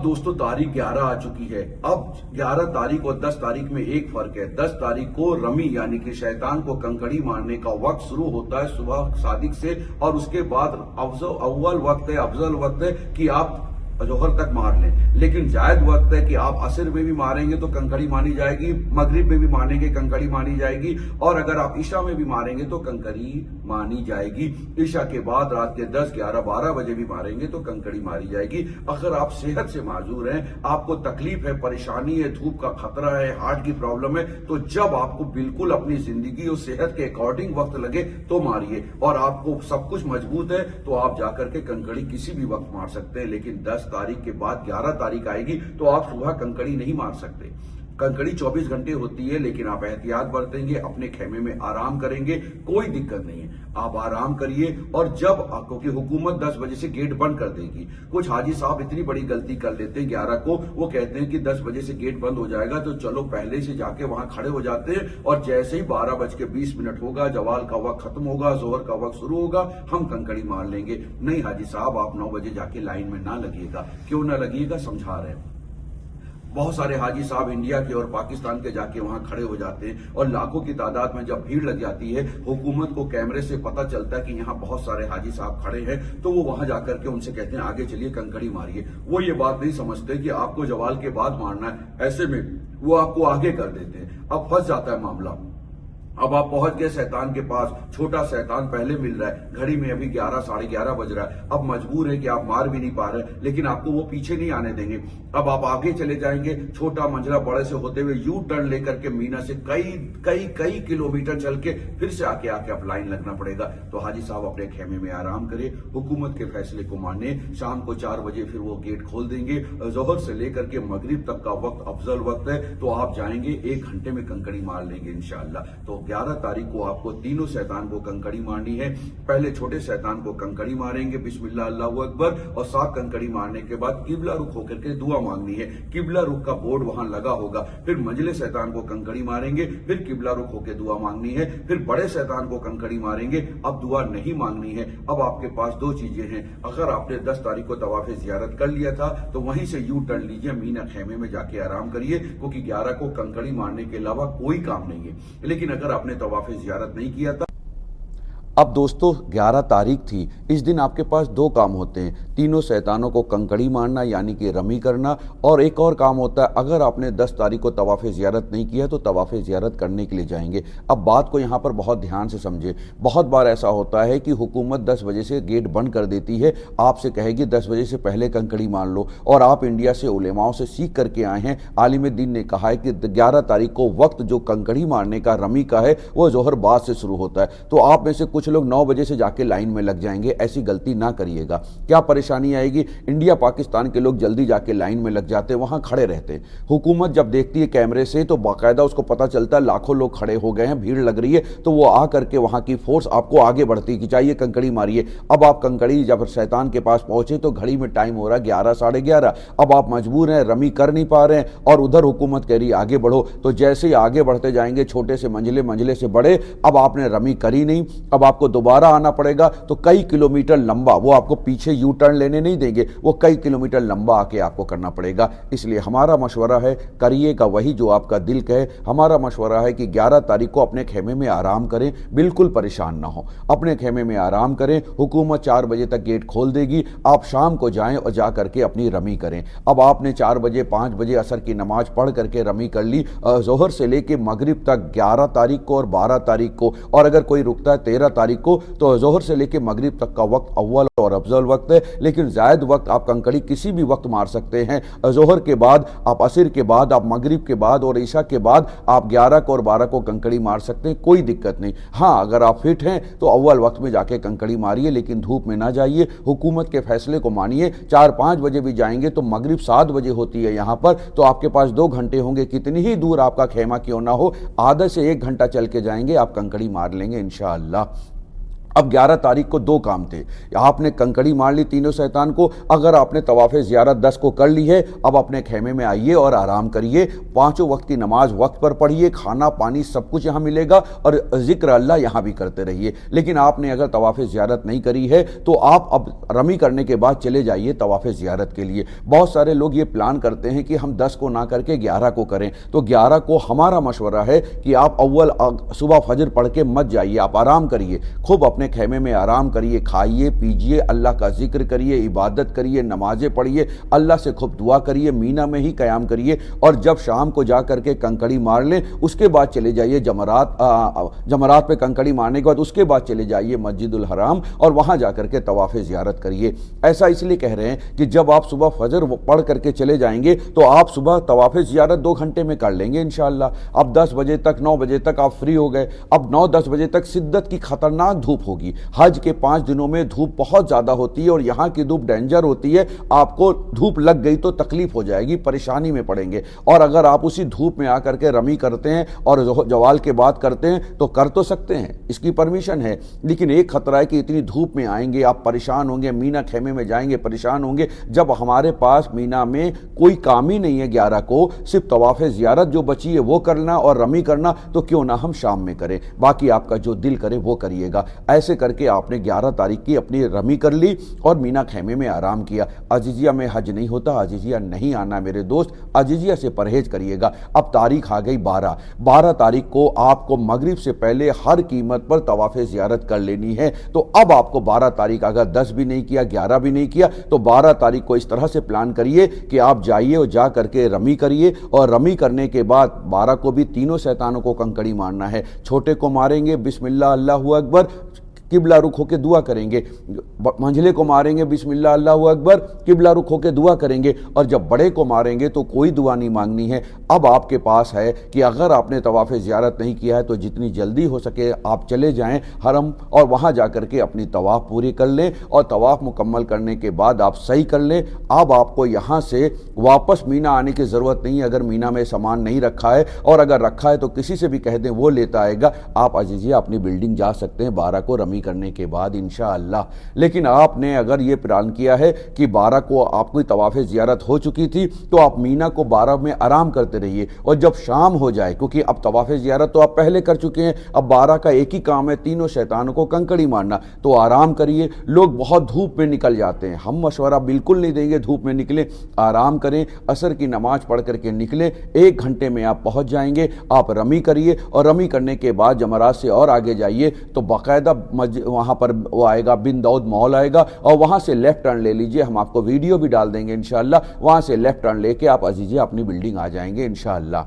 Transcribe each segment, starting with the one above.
दोस्तों तारीख 11 आ चुकी है। अब 11 तारीख और 10 तारीख में एक फर्क है। 10 तारीख को रमी यानी कि शैतान को कंकड़ी मारने का वक्त शुरू होता है सुबह सादिक से, और उसके बाद अव्वल वक्त है, अफजल वक्त है कि आप जोहर तक मार लें। लेकिन जायद वक्त है कि आप असर में भी मारेंगे तो कंकड़ी मानी जाएगी, मगरिब में भी मारेंगे कंकड़ी मानी जाएगी, और अगर आप ईशा में भी मारेंगे तो कंकड़ी मानी जाएगी। ईशा के बाद रात के 10, 11, 12 बजे भी मारेंगे तो कंकड़ी मारी जाएगी। अगर आप सेहत से माजूर हैं, आपको तकलीफ है, परेशानी है, धूप का खतरा है, हार्ट की प्रॉब्लम है, तो जब आपको बिल्कुल अपनी जिंदगी और सेहत के अकॉर्डिंग वक्त लगे तो मारिए। और आपको सब कुछ मजबूत है तो आप जाकर के कंकड़ी किसी भी वक्त मार सकते हैं। लेकिन 10 तारीख के बाद 11 तारीख आएगी तो आप सुबह कंकड़ी नहीं मार सकते। कंकड़ी 24 घंटे होती है, लेकिन आप एहतियात बरतेंगे, अपने खेमे में आराम करेंगे, कोई दिक्कत नहीं है। आप आराम करिए। और जब क्योंकि हुकूमत 10 बजे से गेट बंद कर देगी, कुछ हाजी साहब इतनी बड़ी गलती कर लेते हैं 11 को, वो कहते हैं कि 10 बजे से गेट बंद हो जाएगा तो चलो पहले से जाके वहां खड़े हो जाते हैं, और जैसे ही 12:20 होगा, जवाल का वक्त खत्म होगा, जोहर का वक्त शुरू होगा, हम कंकड़ी मार लेंगे। नहीं हाजी साहब, आप 9 बजे जाके लाइन में ना लगिएगा। क्यों ना लगिएगा, समझा रहे हैं। बहुत सारे हाजी साहब इंडिया के और पाकिस्तान के जाके वहां खड़े हो जाते हैं, और लाखों की तादाद में जब भीड़ लग जाती है, हुकूमत को कैमरे से पता चलता है कि यहाँ बहुत सारे हाजी साहब खड़े हैं, तो वो वहां जाकर के उनसे कहते हैं आगे चलिए कंकड़ी मारिए। वो ये बात नहीं समझते कि आपको जवाल के बाद मारना है, ऐसे में वो आपको आगे कर देते हैं। अब फंस जाता है मामला। अब आप पहुंच गए शैतान के पास, छोटा शैतान पहले मिल रहा है, घड़ी में अभी 11, 11:30 बज रहा है। अब मजबूर है कि आप मार भी नहीं पा रहे, लेकिन आपको वो पीछे नहीं आने देंगे। अब आप आगे चले जाएंगे, छोटा मंजरा बड़े से होते हुए यू टर्न लेकर के मीना से कई किलोमीटर चल के फिर से आके आप लाइन लगना पड़ेगा। तो हाजी साहब अपने खेमे में आराम करें, हुकूमत के फैसले को माने। शाम को 4 बजे फिर वो गेट खोल देंगे। जोहर से लेकर के मगरिब तक का वक्त अफजल वक्त है, तो आप जाएंगे 1 घंटे में कंकड़ी मार लेंगे इंशाअल्लाह। तो 11 तारीख को आपको तीनों शैतान को कंकड़ी मारनी है। पहले छोटे शैतान को कंकड़ी मारेंगे, बिस्मिल्लाह अल्लाहु अकबर, और 7 कंकड़ी मारने के बाद किबला रुख होकर के दुआ मांगनी है। किबला रुख का बोर्ड वहां लगा होगा। फिर मंझले शैतान को कंकड़ी मारेंगे, फिर किबला रुख होकर दुआ मांगनी है। फिर बड़े शैतान को कंकड़ी मारेंगे, अब दुआ नहीं मांगनी है। अब आपके पास 2 चीजें हैं। अगर आपने 10 तारीख को तवाफ़े ज़ियारत कर लिया था तो वहीं से यू टर्न लीजिए, मीना खेमे में जाके आराम करिए, क्योंकि 11 को कंकड़ी मारने के अलावा कोई काम नहीं है। लेकिन अगर आपने तवाफ़े ज़ियारत नहीं किया था। अब दोस्तों 11 तारीख थी, इस दिन आपके पास 2 काम होते हैं। तीनों शैतानों को कंकड़ी मारना यानी कि रमी करना, और एक और काम होता है, अगर आपने 10 तारीख को तवाफ़े ज़ियारत नहीं किया तो तवाफ़े ज़ियारत करने के लिए जाएंगे। अब बात को यहाँ पर बहुत ध्यान से समझे। बहुत बार ऐसा होता है कि हुकूमत 10 बजे से गेट बंद कर देती है, आपसे कहेगी 10 बजे से पहले कंकड़ी मार लो, और आप इंडिया से उलेमाओं से सीख करके आए हैं। आलिम दीन ने कहा है कि 11 तारीख को वक्त जो कंकड़ी मारने का रमी का है वो जोहर बाद से शुरू होता है। तो आप में से कुछ लोग 9 बजे से जाके लाइन में लग जाएंगे, ऐसी गलती ना करिएगा। क्या परेशानी आएगी, इंडिया पाकिस्तान के लोग जल्दी जाके लाइन में लग जाते, वहां खड़े रहते। हुकूमत जब देखती है कैमरे से तो बाकायदा उसको पता चलता है लाखों लोग खड़े हो गए हैं, भीड़ लग रही है, तो वो आ करके वहां की फोर्स आपको आगे बढ़ती कि चाहिए कंकड़ी मारिए। अब आप कंकड़ी जब शैतान के पास पहुंचे तो घड़ी में टाइम हो रहा है 11, 11:30। अब आप मजबूर हैं, रमी कर नहीं पा रहे हैं, और उधर हुकूमत कह रही है आगे बढ़ो। तो जैसे ही आगे बढ़ते जाएंगे, छोटे से मंजिले, मंजिले से बड़े, अब आपने रमी करी नहीं, अब आपको दोबारा आना पड़ेगा। तो कई किलोमीटर लंबा, वो आपको पीछे यू टर्न लेने नहीं देंगे, वो कई किलोमीटर लंबा आके आपको करना पड़ेगा। इसलिए हमारा मशवरा है, करिएगा वही जो आपका दिल कहे। हमारा मशवरा है कि 11 तारीख को अपने खेमे में आराम करें, बिल्कुल परेशान ना हो, अपने खेमे में आराम करें। हुकूमत 4 बजे तक गेट खोल देगी, आप शाम को जाएं और जा करके अपनी रमी करें। अब आपने 4 बजे 5 बजे असर की नमाज पढ़ करके रमी कर ली, जोहर से लेके मगरिब तक 11 तारीख को और 12 तारीख को, और अगर कोई रुकता है 13 तारीख को, तो जोहर से लेके मगरिब तक का वक्त अव्वल और अफजल वक्त है। लेकिन जायद वक्त आप कंकड़ी किसी भी वक्त मार सकते हैं। जोहर के बाद, आप असर के बाद, आप मगरिब के बाद और ईशा के बाद आप 11 को और 12 को कंकड़ी मार सकते हैं, कोई दिक्कत नहीं। हाँ, अगर आप फिट हैं तो अव्वल वक्त में जाके कंकड़ी मारिए, लेकिन धूप में ना जाइए, हुकूमत के फैसले को मानिए। 4-5 बजे भी जाएंगे तो मगरिब 7 बजे होती है यहाँ पर, तो आपके पास 2 घंटे होंगे। कितनी ही दूर आपका खेमा क्यों ना हो, आधा से 1 घंटा चल के जाएंगे, आप कंकड़ी मार लेंगे इंशाअल्लाह। अब 11 तारीख को दो काम थे। आपने कंकड़ी मार ली तीनों शैतान को। अगर आपने तवाफ़े ज़ियारत 10 को कर ली है, अब अपने खेमे में आइए और आराम करिए। पांचों वक्त की नमाज वक्त पर पढ़िए, खाना पानी सब कुछ यहाँ मिलेगा और जिक्र अल्लाह यहाँ भी करते रहिए। लेकिन आपने अगर तवाफ़े ज़ियारत नहीं करी है तो आप अब रमी करने के बाद चले जाइए तवाफ़े ज़ियारत के लिए। बहुत सारे लोग ये प्लान करते हैं कि हम 10 को ना करके 11 को करें, तो 11 को हमारा मशवरा है कि आप अव्वल सुबह फजर पढ़ के मत जाइए, आप आराम करिए, खूब अपने खेमे में आराम करिए, खाइए पीजिए, अल्लाह का जिक्र करिए, इबादत करिए, नमाजें पढ़िए, अल्लाह से खूब दुआ करिए, मीना में ही क़याम करिए। और जब शाम को जा करके कंकड़ी मार लें उसके बाद चले जाइए जमरात पे कंकड़ी मारने के बाद उसके बाद चले जाइए मस्जिदुल हराम और वहाँ जा करके तवाफ़े ज़ियारत करिए। ऐसा इसलिए कह रहे हैं कि जब आप सुबह फजर पढ़ करके चले जाएंगे तो आप सुबह तवाफ़े ज़ियारत 2 घंटे में कर लेंगे इंशाअल्लाह। अब 10 बजे तक 9 बजे तक आप फ्री हो गए। अब 9-10 बजे तक शिद्दत की खतरनाक धूप होगी। हज के 5 दिनों में धूप बहुत ज़्यादा होती है और यहाँ की धूप डेंजर होती है। आपको धूप लग गई तो तकलीफ हो जाएगी, परेशानी में पड़ेंगे। और अगर आप उसी धूप में आकर के रमी करते हैं और जवाल के बाद करते हैं तो कर तो सकते हैं, इसकी परमिशन है, लेकिन एक खतरा है कि इतनी धूप में आएंगे आप परेशान होंगे, मीना खेमे में जाएंगे परेशान होंगे। जब हमारे पास मीना में कोई काम ही नहीं है 11 को, सिर्फ तवाफ़े ज़ियारत जो बची है वो करना और रमी करना, तो क्यों ना हम शाम में करें, बाकी आपका जो दिल करे वो करिएगा। ऐसे करके आपने 11 तारीख की अपनी रमी कर ली और मीना खेमे में आराम किया। अजीजिया में हज नहीं होता, अजीजिया नहीं आना मेरे दोस्त, अजीजिया से परहेज करिएगा। अब तारीख आ गई 12 तारीख को आपको मगरिब से पहले हर कीमत पर तवाफ़े ज़ियारत कर लेनी है। तो अब आपको 12 तारीख अगर 10 भी नहीं किया 11 भी नहीं किया तो 12 तारीख को इस तरह से प्लान करिए कि आप जाइए और जा करके रमी करिए। और रमी करने के बाद 12 को भी तीनों शैतानों को कंकड़ी मारना है। छोटे को मारेंगे बिस्मिल्लाह अल्लाहु अकबर, किबला रुख होकर दुआ करेंगे। मंझले को मारेंगे बिस्मिल्लाह अल्लाहु अकबर, किबला रुख होकर दुआ करेंगे। और जब बड़े को मारेंगे तो कोई दुआ नहीं मांगनी है। अब आपके पास है कि अगर आपने तवाफ़े ज़ियारत नहीं किया है तो जितनी जल्दी हो सके आप चले जाएं हरम और वहां जाकर के अपनी तवाफ़ पूरी कर लें। और तवाफ़ मुकम्मल करने के बाद आप सही कर लें। अब आपको यहां से वापस मीना आने की ज़रूरत नहीं है। अगर मीना में सामान नहीं रखा है और अगर रखा है तो किसी से भी कह दें वो लेता आएगा। आप अजीजिया अपनी बिल्डिंग जा सकते हैं 12 को रमी करने के बाद इंशाअल्लाह। लेकिन आपने अगर ये प्लान किया है कि 12 को आपकी तवाफ़े ज़ियारत हो चुकी थी तो आप मीना को 12 में आराम करते रहिए। और जब शाम हो जाए, क्योंकि अब तवाफ़े ज़ियारत तो आप पहले कर चुके हैं, अब 12 का एक ही काम है तीनों शैतानों को कंकड़ी मारना, तो आराम करिए। लोग बहुत धूप में निकल जाते हैं, हम मशवरा बिल्कुल नहीं देंगे धूप में निकले, आराम करें, असर की नमाज पढ़ करके निकले, 1 घंटे में आप पहुंच जाएंगे। आप रमी करिए और रमी करने के बाद जमरात से और आगे जाइए तो बाकायदा वहां पर वो आएगा बिन दाऊद मॉल आएगा और वहां से लेफ्ट टर्न ले लीजिए। हम आपको वीडियो भी डाल देंगे इंशाअल्लाह। वहां से लेफ्ट टर्न लेके आप अजीजिया अपनी बिल्डिंग आ जाएंगे इंशाअल्लाह।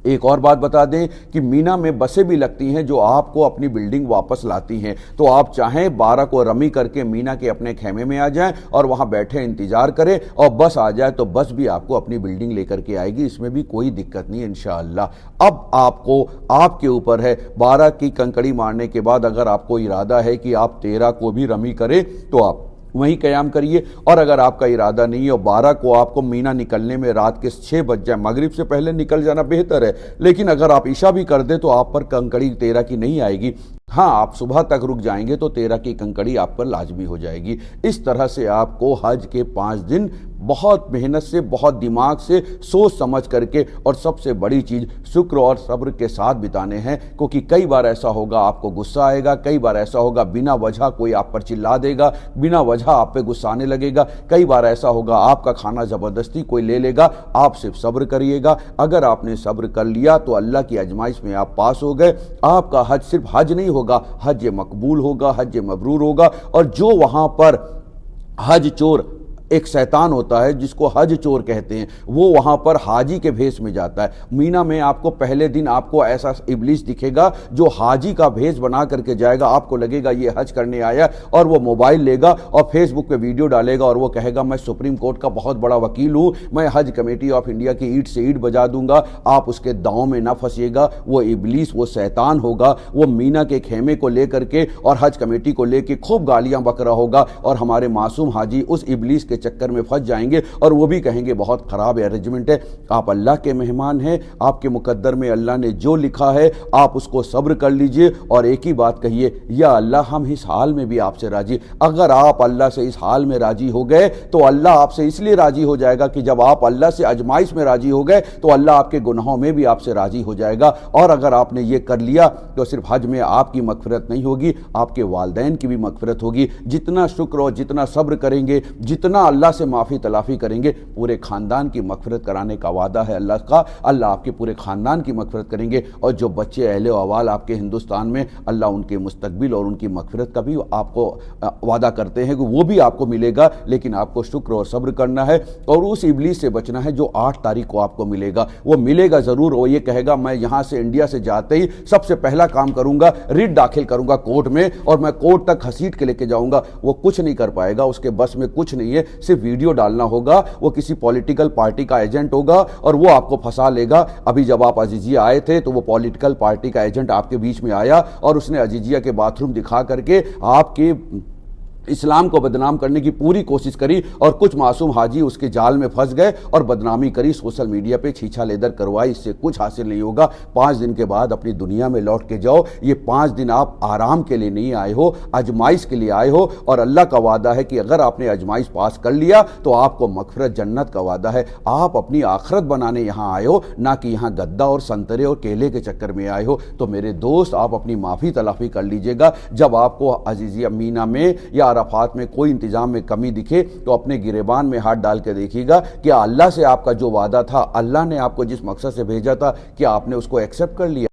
एक और बात बता दें कि मीना में बसें भी लगती हैं जो आपको अपनी बिल्डिंग वापस लाती हैं। तो आप चाहें 12 को रमी करके मीना के अपने खेमे में आ जाएं और वहां बैठे इंतजार करें और बस आ जाए तो बस भी आपको अपनी बिल्डिंग लेकर के आएगी, इसमें भी कोई दिक्कत नहीं इंशाअल्लाह। अब आपको आपके ऊपर है 12 की कंकड़ी मारने के बाद अगर आपको इरादा है कि आप 13 को भी रमी करें तो आप वहीं क़याम करिए। और अगर आपका इरादा नहीं है और 12 को आपको मीना निकलने में रात के 6 बज जाए, मगरिब से पहले निकल जाना बेहतर है, लेकिन अगर आप ईशा भी कर दें तो आप पर कंकड़ी 13 की नहीं आएगी। हाँ, आप सुबह तक रुक जाएंगे तो 13 की कंकड़ी आप पर लाजमी हो जाएगी। इस तरह से आपको हज के 5 दिन बहुत मेहनत से, बहुत दिमाग से, सोच समझ करके और सबसे बड़ी चीज़ शुक्र और सब्र के साथ बिताने हैं। क्योंकि कई बार ऐसा होगा आपको गुस्सा आएगा, कई बार ऐसा होगा बिना वजह कोई आप पर चिल्ला देगा, बिना वजह आप पे गुस्साने लगेगा, कई बार ऐसा होगा आपका खाना ज़बरदस्ती कोई ले लेगा। आप सिर्फ सब्र करिएगा। अगर आपने सब्र कर लिया तो अल्लाह की आजमाइश में आप पास हो गए। आपका हज सिर्फ हज नहीं होगा, हज मकबूल होगा, हज मबरूर होगा। और जो वहाँ पर हज चोर एक शैतान होता है जिसको हज चोर कहते हैं, वो वहां पर हाजी के भेष में जाता है। मीना में आपको पहले दिन आपको ऐसा इब्लीस दिखेगा जो हाजी का भेष बना करके जाएगा। आपको लगेगा ये हज करने आया और वो मोबाइल लेगा और फेसबुक पे वीडियो डालेगा और वो कहेगा मैं सुप्रीम कोर्ट का बहुत बड़ा वकील हूँ, मैं हज कमेटी ऑफ इंडिया की ईंट से ईंट बजा दूंगा। आप उसके दांव में ना फंसिएगा। वो इब्लीस, वो शैतान होगा, वो मीना के खेमे को लेकर के और हज कमेटी को लेकर खूब गालियां बक रहा होगा और हमारे मासूम हाजी उस इब्लीस के चक्कर में फंस जाएंगे और वो भी कहेंगे बहुत खराब अरेंजमेंट है। आप अल्लाह के मेहमान हैं, आपके मुकद्दर में अल्लाह ने जो लिखा है आप उसको सब्र कर लीजिए और एक ही बात कहिए, या अल्लाह हम इस हाल में भी आपसे राजी। अगर आप अल्लाह से इस हाल में राजी हो गए तो अल्लाह आपसे इसलिए राजी हो जाएगा कि जब आप अल्लाह से आजमाइश में राजी हो गए तो अल्लाह आपके गुनाहों में भी आपसे राजी हो जाएगा। और अगर आपने ये कर लिया तो सिर्फ हज में आपकी मगफिरत नहीं होगी, आपके वालदैन की भी मगफिरत होगी। जितना शुक्र और जितना सब्र करेंगे, जितना अल्लाह से माफ़ी तलाफ़ी करेंगे, पूरे ख़ानदान की मगफिरत कराने का वादा है अल्लाह का। अल्लाह आपके पूरे ख़ानदान की मगफिरत करेंगे और जो बच्चे अहले अवाल आपके हिंदुस्तान में, अल्लाह उनके मुस्तकबिल और उनकी मगफिरत का भी आपको वादा करते हैं कि वो भी आपको मिलेगा। लेकिन आपको शुक्र और सब्र करना है और उस इबलीस से बचना है जो 8 तारीख को आपको मिलेगा। वो मिलेगा ज़रूर, वो ये कहेगा मैं यहाँ से इंडिया से जाते ही सबसे पहला काम करूँगा, रिट दाखिल करूँगा कोर्ट में और मैं कोर्ट तक घसीट के लेके जाऊँगा। वो कुछ नहीं कर पाएगा, उसके बस में कुछ नहीं है, सिर्फ वीडियो डालना होगा। वो किसी पॉलिटिकल पार्टी का एजेंट होगा और वो आपको फंसा लेगा। अभी जब आप अजीजिया आए थे तो वो पॉलिटिकल पार्टी का एजेंट आपके बीच में आया और उसने अजीजिया के बाथरूम दिखा करके आपके इस्लाम को बदनाम करने की पूरी कोशिश करी और कुछ मासूम हाजी उसके जाल में फंस गए और बदनामी करी, सोशल मीडिया पे छीछा लेदर करवाई। इससे कुछ हासिल नहीं होगा। 5 दिन के बाद अपनी दुनिया में लौट के जाओ। ये 5 दिन आप आराम के लिए नहीं आए हो, आजमाइश के लिए आए हो। और अल्लाह का वादा है कि अगर आपने आजमाइश पास कर लिया तो आपको मगफिरत जन्नत का वादा है। आप अपनी आखिरत बनाने यहाँ आए हो, ना कि यहाँ गद्दा और संतरे और केले के चक्कर में आए हो। तो मेरे दोस्त, आप अपनी माफ़ी तलाफ़ी कर लीजिएगा। जब आपको अजीजिया मीना में या अरफात में कोई इंतजाम में कमी दिखे तो अपने गिरेबान में हाथ डाल के देखिएगा कि अल्लाह से आपका जो वादा था, अल्लाह ने आपको जिस मकसद से भेजा था, क्या आपने उसको एक्सेप्ट कर लिया।